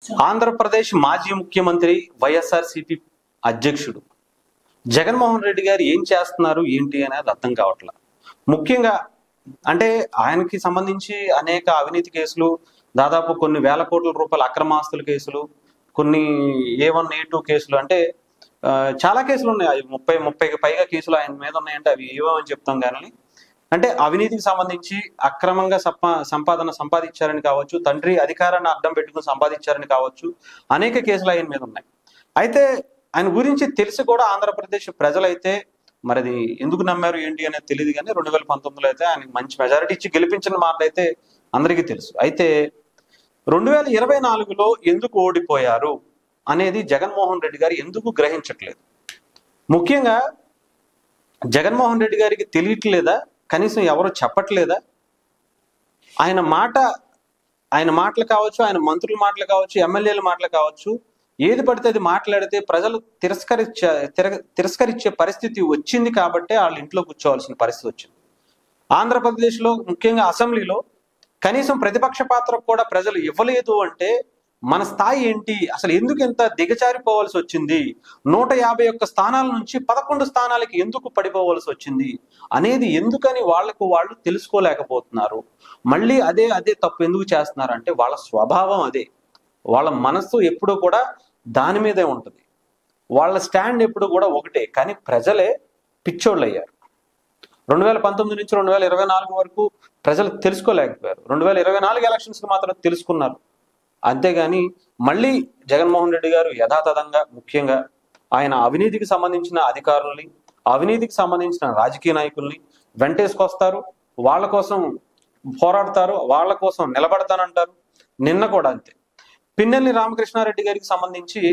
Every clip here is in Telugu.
ఆంధ్రప్రదేశ్ మాజీ ముఖ్యమంత్రి వైఎస్ఆర్సీపీ అధ్యక్షుడు జగన్మోహన్ రెడ్డి గారు ఏం చేస్తున్నారు ఏంటి అనేది అర్థం కావట్లా. ముఖ్యంగా అంటే ఆయనకి సంబంధించి అనేక అవినీతి కేసులు, దాదాపు కొన్ని వేల కోట్ల రూపాయల అక్రమాస్తుల కేసులు, కొన్ని A1 A2 కేసులు, అంటే చాలా కేసులు ఉన్నాయి. అవి 30కి పైగా కేసులు ఆయన మీద ఉన్నాయంటే అవి ఏవో అని చెప్తాం. కానీ అంటే అవినీతికి సంబంధించి అక్రమంగా సంపాదన సంపాదించారని కావచ్చు, తండ్రి అధికారాన్ని అడ్డం పెట్టుకుని సంపాదించారని కావచ్చు, అనేక కేసులు ఆయన మీద ఉన్నాయి. అయితే ఆయన గురించి తెలిసి కూడా ఆంధ్రప్రదేశ్ ప్రజలైతే మరిది ఎందుకు నమ్మారు ఏంటి అనేది తెలియదు. కానీ 2019లో అయితే ఆయనకి మంచి మెజారిటీ ఇచ్చి గెలిపించిన మాట అయితే అందరికీ తెలుసు. అయితే 2024లో ఎందుకు ఓడిపోయారు అనేది జగన్మోహన్ రెడ్డి గారు ఎందుకు గ్రహించట్లేదు? ముఖ్యంగా జగన్మోహన్ రెడ్డి గారికి తెలియట్లేదా? కనీసం ఎవరు చెప్పట్లేదా? ఆయన మాటలు కావచ్చు, ఆయన మంత్రుల మాటలు కావచ్చు, ఎమ్మెల్యేల మాటలు కావచ్చు, ఏది పడితే అది మాట్లాడితే ప్రజలు తిరస్కరించే పరిస్థితి వచ్చింది. కాబట్టి వాళ్ళు ఇంట్లో కూర్చోవాల్సిన పరిస్థితి వచ్చింది. ఆంధ్రప్రదేశ్లో ముఖ్యంగా అసెంబ్లీలో కనీసం ప్రతిపక్ష పాత్రకు కూడా ప్రజలు ఇవ్వలేదు. అంటే మన స్థాయి ఏంటి, అసలు ఎందుకు ఎంత దిగజారిపోవాల్సి వచ్చింది, 151 స్థానాల నుంచి 11 స్థానాలకి ఎందుకు పడిపోవాల్సి వచ్చింది అనేది ఎందుకని వాళ్ళు తెలుసుకోలేకపోతున్నారు. మళ్ళీ అదే తప్పు ఎందుకు చేస్తున్నారు అంటే వాళ్ళ స్వభావం అదే, వాళ్ళ మనస్సు ఎప్పుడూ కూడా దాని మీదే ఉంటుంది, వాళ్ళ స్టాండ్ ఎప్పుడు కూడా ఒకటే. కానీ ప్రజలే పిచ్చోళ్ళు అయ్యారు. 2019 నుంచి 2024 వరకు ప్రజలు తెలుసుకోలేకపోయారు. 2024 ఎలక్షన్స్కి మాత్రం తెలుసుకున్నారు. అంతేగాని మళ్ళీ జగన్మోహన్ రెడ్డి గారు యథాతథంగా, ముఖ్యంగా ఆయన అవినీతికి సంబంధించిన అధికారుల్ని, అవినీతికి సంబంధించిన రాజకీయ నాయకుల్ని వెంటేసుకొస్తారు, వాళ్ళ కోసం పోరాడతారు, వాళ్ళ కోసం నిలబడతానంటారు. నిన్న కూడా అంతే. పిన్నెల్లి రామకృష్ణారెడ్డి గారికి సంబంధించి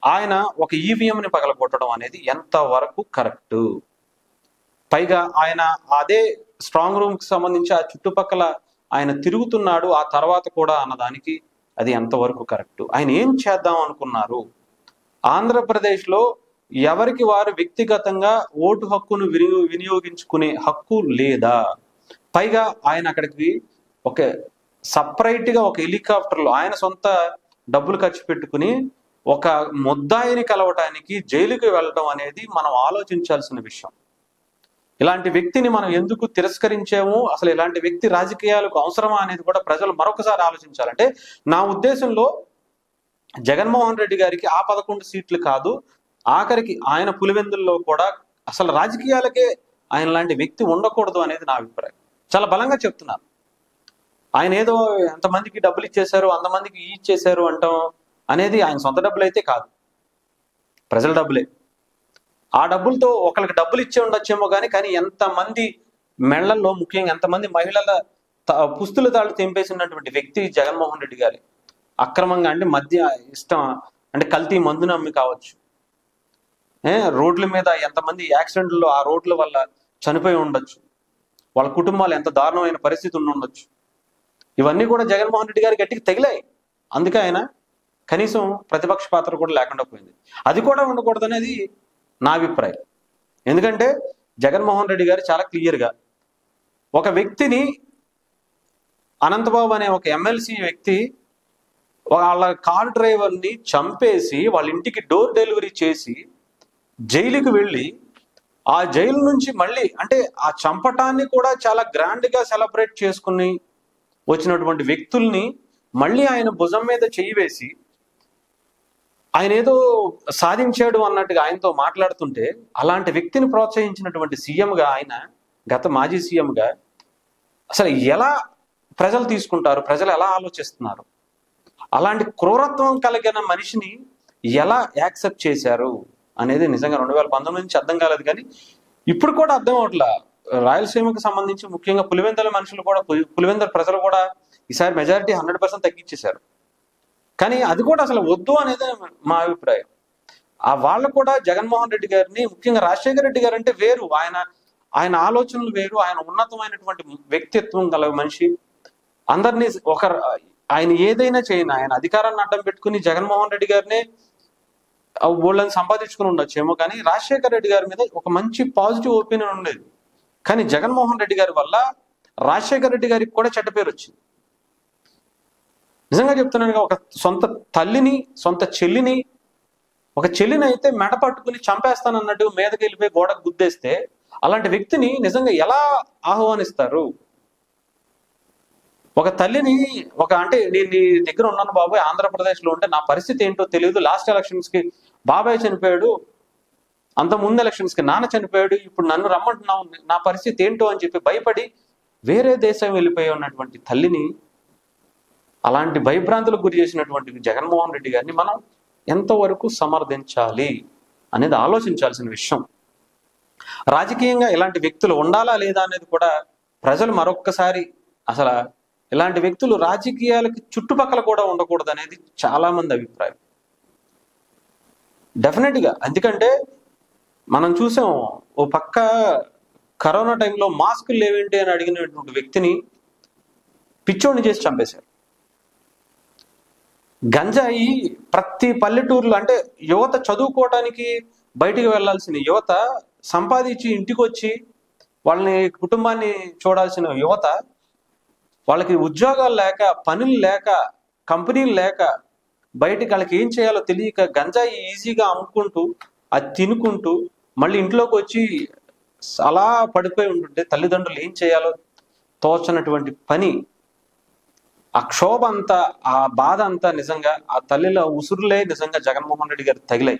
ఆయన ఒక ఈవీఎంని పగలగొట్టడం అనేది ఎంతవరకు కరెక్టు? పైగా ఆయన అదే స్ట్రాంగ్ రూమ్ కి సంబంధించి ఆ చుట్టుపక్కల ఆయన తిరుగుతున్నాడు ఆ తర్వాత కూడా అన్నదానికి అది ఎంతవరకు కరెక్టు? ఆయన ఏం చేద్దాం అనుకున్నారు? ఆంధ్రప్రదేశ్లో ఎవరికి వారు వ్యక్తిగతంగా ఓటు హక్కును వినియోగించుకునే హక్కు లేదా? పైగా ఆయన అక్కడికి ఒక సపరేట్ గా ఒక హెలికాప్టర్లో ఆయన సొంత డబ్బులు ఖర్చు పెట్టుకుని ఒక ముద్దాయిని కలవటానికి జైలుకి వెళ్ళడం అనేది మనం ఆలోచించాల్సిన విషయం. ఇలాంటి వ్యక్తిని మనం ఎందుకు తిరస్కరించాము, అసలు ఇలాంటి వ్యక్తి రాజకీయాలకు అవసరమా అనేది కూడా ప్రజలు మరొకసారి ఆలోచించాలంటే, నా ఉద్దేశంలో జగన్మోహన్ రెడ్డి గారికి ఆ 11 సీట్లు కాదు, ఆఖరికి ఆయన పులివెందుల్లో కూడా అసలు రాజకీయాలకే ఆయన లాంటి వ్యక్తి ఉండకూడదు అనేది నా అభిప్రాయం. చాలా బలంగా చెప్తున్నాను. ఆయన ఏదో ఎంతమందికి డబ్బులు ఇచ్చేశారు, అంతమందికి ఇచ్చేశారు అంటాం అనేది ఆయన సొంత డబ్బులు అయితే కాదు, ప్రజల డబ్బులే. ఆ డబ్బులతో ఒకరికి డబ్బులు ఇచ్చే ఉండొచ్చేమో కానీ ఎంతమంది మెళ్లలో, ముఖ్యంగా ఎంతమంది మహిళల పుస్తుల తాళ్ళు తెంపేసినటువంటి వ్యక్తి జగన్మోహన్ రెడ్డి గారి. అక్రమంగా అంటే మద్య ఇష్టం అంటే కల్తీ మందును అమ్మి కావచ్చు, రోడ్ల మీద ఎంతమంది యాక్సిడెంట్లో ఆ రోడ్ల వల్ల చనిపోయి ఉండొచ్చు, వాళ్ళ కుటుంబాలు ఎంత దారుణమైన పరిస్థితి ఉండొచ్చు. ఇవన్నీ కూడా జగన్మోహన్ రెడ్డి గారి గట్టికి తగిలాయి. అందుకే ఆయన కనీసం ప్రతిపక్ష పాత్ర కూడా లేకుండా పోయింది. అది కూడా ఉండకూడదు అనేది నా అభిప్రాయం. ఎందుకంటే జగన్మోహన్ రెడ్డి గారు చాలా క్లియర్గా ఒక వ్యక్తిని, అనంతబాబు అనే ఒక ఎమ్మెల్సీ వ్యక్తి వాళ్ళ కార్ డ్రైవర్ని చంపేసి వాళ్ళ ఇంటికి డోర్ డెలివరీ చేసి జైలుకి వెళ్ళి ఆ జైలు నుంచి మళ్ళీ అంటే ఆ చంపటాన్ని కూడా చాలా గ్రాండ్గా సెలబ్రేట్ చేసుకుని వచ్చినటువంటి వ్యక్తుల్ని మళ్ళీ ఆయన భుజం మీద చేయి వేసి ఆయన ఏదో సాధించాడు అన్నట్టుగా ఆయనతో మాట్లాడుతుంటే, అలాంటి వ్యక్తిని ప్రోత్సహించినటువంటి సీఎంగా ఆయన, గత మాజీ సీఎంగా అసలు ఎలా ప్రజలు తీసుకుంటారు, ప్రజలు ఎలా ఆలోచిస్తున్నారు? అలాంటి క్రూరత్వం కలిగిన మనిషిని ఎలా యాక్సెప్ట్ చేశారు అనేది నిజంగా 2019 నుంచి అర్థం కాలేదు. కానీ ఇప్పుడు కూడా అర్థం అవట్లా. రాయలసీమకు సంబంధించి ముఖ్యంగా పులివెందుల మనుషులు కూడా, పులివెందుల ప్రజలు కూడా ఈసారి మెజారిటీ 100% తగ్గించేశారు. కానీ అది కూడా అసలు వద్దు అనేది మా అభిప్రాయం. వాళ్ళు కూడా జగన్మోహన్ రెడ్డి గారిని, ముఖ్యంగా రాజశేఖర రెడ్డి గారు అంటే వేరు, ఆయన ఆలోచనలు వేరు, ఆయన ఉన్నతమైనటువంటి వ్యక్తిత్వం గల మనిషి. అందరినీ ఆయన ఏదైనా చేయను, ఆయన అధికారాన్ని అడ్డం పెట్టుకుని జగన్మోహన్ రెడ్డి గారినే వాళ్ళని సంపాదించుకుని ఉండొచ్చేమో, కానీ రాజశేఖర రెడ్డి గారి మీద ఒక మంచి పాజిటివ్ ఒపీనియన్ ఉండేది. కానీ జగన్మోహన్ రెడ్డి గారి వల్ల రాజశేఖర రెడ్డి గారికి కూడా చెడ్డ పేరు వచ్చింది. నిజంగా చెప్తున్నానుగా, ఒక సొంత తల్లిని, సొంత చెల్లిని, ఒక చెల్లిని అయితే మెడ పట్టుకుని చంపేస్తానన్నట్టు మీదకి వెళ్ళిపోయి గోడకు గుద్దేస్తే అలాంటి వ్యక్తిని నిజంగా ఎలా ఆహ్వానిస్తారు? ఒక తల్లిని అంటే నేను నీ దగ్గర ఉన్నాను బాబాయ్, ఆంధ్రప్రదేశ్లో ఉంటే నా పరిస్థితి ఏంటో తెలియదు, లాస్ట్ ఎలక్షన్స్కి బాబాయ్ చనిపోయాడు, అంత ముందు ఎలక్షన్స్కి నాన్న చనిపోయాడు, ఇప్పుడు నన్ను రమ్మంటున్నావు, నా పరిస్థితి ఏంటో అని చెప్పి భయపడి వేరే దేశం వెళ్ళిపోయి ఉన్నటువంటి తల్లిని, అలాంటి భయభ్రాంతులకు గురి చేసినటువంటి జగన్మోహన్ రెడ్డి గారిని మనం ఎంతవరకు సమర్థించాలి అనేది ఆలోచించాల్సిన విషయం. రాజకీయంగా ఇలాంటి వ్యక్తులు ఉండాలా లేదా అనేది కూడా ప్రజలు మరొక్కసారి, అసలు ఇలాంటి వ్యక్తులు రాజకీయాలకి చుట్టుపక్కల కూడా ఉండకూడదు అనేది చాలా మంది అభిప్రాయం. డెఫినెట్గా, ఎందుకంటే మనం చూసాం, ఓ పక్క కరోనా టైంలో మాస్కులు లేవేంటి అని అడిగినటువంటి వ్యక్తిని పిచ్చోడిని చేసి చంపేశారు. గంజాయి ప్రతి పల్లెటూరులో, అంటే యువత చదువుకోవడానికి బయటికి వెళ్లాల్సిన యువత, సంపాదించి ఇంటికి వచ్చి వాళ్ళని కుటుంబాన్ని చూడాల్సిన యువత, వాళ్ళకి ఉద్యోగాలు లేక, పనులు లేక, కంపెనీలు లేక, బయటికి వాళ్ళకి ఏం చేయాలో తెలియక గంజాయి ఈజీగా అమ్ముకుంటూ అది తినుకుంటూ మళ్ళీ ఇంట్లోకి వచ్చి అలా పడిపోయి ఉంటుంటే తల్లిదండ్రులు ఏం చేయాలో తోచనటువంటి పని. ఆ క్షోభ అంతా, ఆ బాధ అంతా నిజంగా ఆ తల్లిలో ఉసురులే నిజంగా జగన్మోహన్ రెడ్డి గారు తగిలాయి,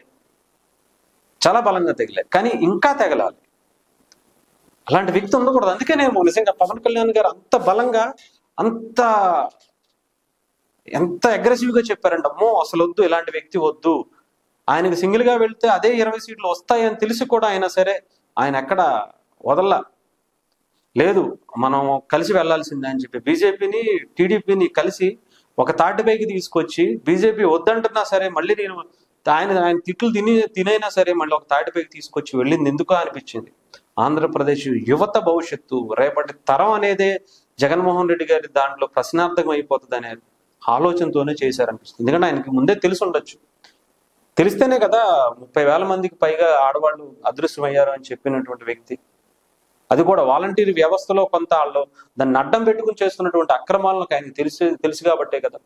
చాలా బలంగా తగిలాయి. కానీ ఇంకా తగలాలి, అలాంటి వ్యక్తి ఉండకూడదు. అందుకేనేమో నిజంగా పవన్ కళ్యాణ్ గారు అంత బలంగా, ఎంత అగ్రెసివ్గా చెప్పారంట, అమ్మో అసలు వద్దు, ఇలాంటి వ్యక్తి వద్దు, ఆయనకు సింగిల్ గా వెళ్తే అదే 20 సీట్లు వస్తాయని తెలిసి కూడా అయినా సరే ఆయన ఎక్కడ వదల్లా, లేదు మనం కలిసి వెళ్లాల్సిందే అని చెప్పి బీజేపీని, టీడీపీని కలిసి ఒక తాటిపైకి తీసుకొచ్చి, బీజేపీ వద్దంటున్నా సరే మళ్ళీ ఆయన తిట్లు తినైనా సరే మళ్ళీ ఒక తాటిపైకి తీసుకొచ్చి వెళ్ళింది ఎందుకో అనిపించింది. ఆంధ్రప్రదేశ్ యువత భవిష్యత్తు, రేపటి తరం అనేదే జగన్మోహన్ రెడ్డి గారి దాంట్లో ప్రశ్నార్థకం అయిపోతుంది అనే ఆలోచనతోనే చేశారనిపిస్తుంది. ఎందుకంటే ఆయనకి ముందే తెలిసి ఉండొచ్చు, తెలిస్తేనే కదా 30,000 మందికి పైగా ఆడవాళ్ళు అదృశ్యమయ్యారు అని చెప్పినటువంటి వ్యక్తి. అది కూడా వాలంటీర్ వ్యవస్థలో కొంత వాళ్ళు దాన్ని అడ్డం పెట్టుకుని చేస్తున్నటువంటి అక్రమాలకు ఆయనకి తెలుసు కాబట్టే కదా.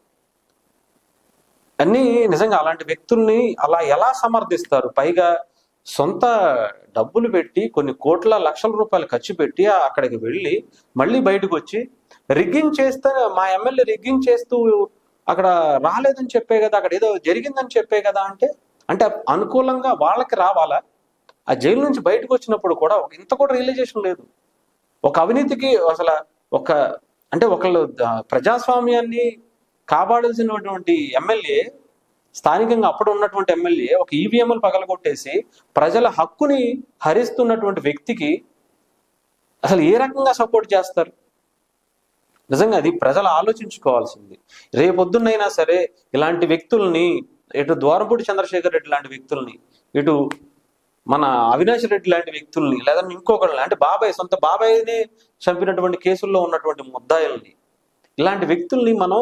అన్నీ నిజంగా అలాంటి వ్యక్తుల్ని అలా ఎలా సమర్థిస్తారు? పైగా సొంత డబ్బులు పెట్టి కొన్ని కోట్ల లక్షల రూపాయలు ఖర్చు పెట్టి అక్కడికి వెళ్ళి మళ్ళీ బయటకు వచ్చి రిగ్గింగ్ చేస్తే, మా ఎమ్మెల్యే రిగ్గింగ్ చేస్తూ అక్కడ రాలేదని చెప్పే కదా, అక్కడ ఏదో జరిగిందని చెప్పే కదా, అంటే అనుకూలంగా వాళ్ళకి రావాలా? ఆ జైలు నుంచి బయటకు వచ్చినప్పుడు కూడా ఇంత కూడా రియలైజేషన్ లేదు. ఒక అవినీతికి అసలు ఒకళ్ళు ప్రజాస్వామ్యాన్ని కాపాడాల్సినటువంటి ఎమ్మెల్యే, స్థానికంగా అప్పుడు ఉన్నటువంటి ఎమ్మెల్యే ఒక ఈవీఎంలు పగలగొట్టేసి ప్రజల హక్కుని హరిస్తున్నటువంటి వ్యక్తికి అసలు ఏ రకంగా సపోర్ట్ చేస్తారు? నిజంగా అది ప్రజలు ఆలోచించుకోవాల్సింది. రేపొద్దున్నైనా సరే ఇలాంటి వ్యక్తుల్ని, ఇటు ద్వారంపూడి చంద్రశేఖర్ రెడ్డి లాంటి వ్యక్తుల్ని, ఇటు మన అవినాష్ రెడ్డి లాంటి వ్యక్తుల్ని, లేదా ఇంకొకళ్ళని, అంటే సొంత బాబాయ్ని చంపినటువంటి కేసుల్లో ఉన్నటువంటి ముద్దాయిల్ని, ఇలాంటి వ్యక్తుల్ని మనం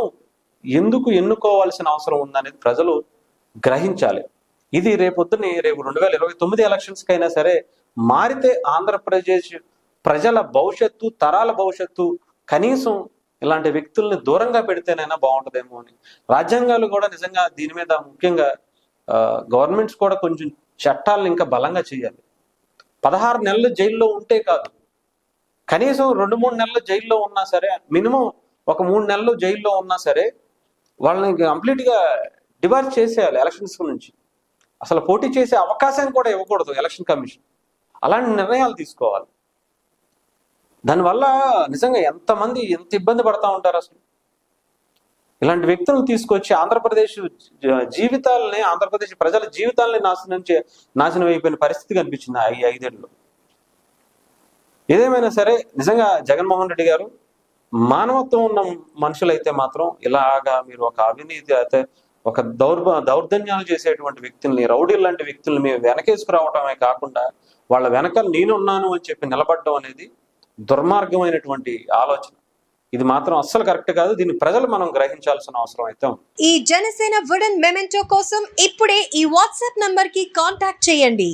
ఎందుకు ఎన్నుకోవాల్సిన అవసరం ఉందనేది ప్రజలు గ్రహించాలి. ఇది రేపు 2029 ఎలక్షన్స్కి అయినా సరే మారితే ఆంధ్రప్రదేశ్ ప్రజల భవిష్యత్తు, తరాల భవిష్యత్తు కనీసం ఇలాంటి వ్యక్తుల్ని దూరంగా పెడితేనైనా బాగుంటుందేమో అని. రాజ్యాంగాలు కూడా నిజంగా దీని మీద, ముఖ్యంగా గవర్నమెంట్స్ కూడా కొంచెం చట్టాలను ఇంకా బలంగా చేయాలి. 16 నెలలు జైల్లో ఉంటే కాదు, కనీసం 2-3 నెలలు జైల్లో ఉన్నా సరే, మినిమం ఒక 3 నెలలు జైల్లో ఉన్నా సరే వాళ్ళని కంప్లీట్గా డిబార్ చేసేయాలి ఎలక్షన్స్ నుంచి. అసలు పోటీ చేసే అవకాశం కూడా ఇవ్వకూడదు ఎలక్షన్ కమిషన్. అలాంటి నిర్ణయాలు తీసుకోవాలి. దానివల్ల నిజంగా ఎంతమంది ఎంత ఇబ్బంది పడతా ఉంటారు. అసలు ఇలాంటి వ్యక్తులను తీసుకొచ్చి ఆంధ్రప్రదేశ్ జీవితాలని, ఆంధ్రప్రదేశ్ ప్రజల జీవితాలని నాశనం అయిపోయిన పరిస్థితి కనిపించింది ఈ 5 ఏళ్ళలో. ఏదేమైనా సరే నిజంగా జగన్మోహన్ రెడ్డి గారు మానవత్వం ఉన్న మనుషులైతే మాత్రం ఇలాగా మీరు ఒక అవినీతి అయితే ఒక దౌర్జన్యాలు చేసేటువంటి వ్యక్తుల్ని, రౌడీలు లాంటి వ్యక్తుల్ని మీరు వెనకేసుకురావటమే కాకుండా వాళ్ళ వెనకాల నేనున్నాను అని చెప్పి నిలబడడం అనేది దుర్మార్గమైనటువంటి ఆలోచన. ఇది మాత్రం అస్సలు కరెక్ట్ కాదు. దీన్ని ప్రజలు మనం గ్రహించాల్సిన అవసరం అయితే ఉంది. ఈ జనసేన వుడెన్ మెమెంటో కోసం ఇప్పుడే ఈ వాట్సాప్ నంబర్ కి కాంటాక్ట్ చేయండి.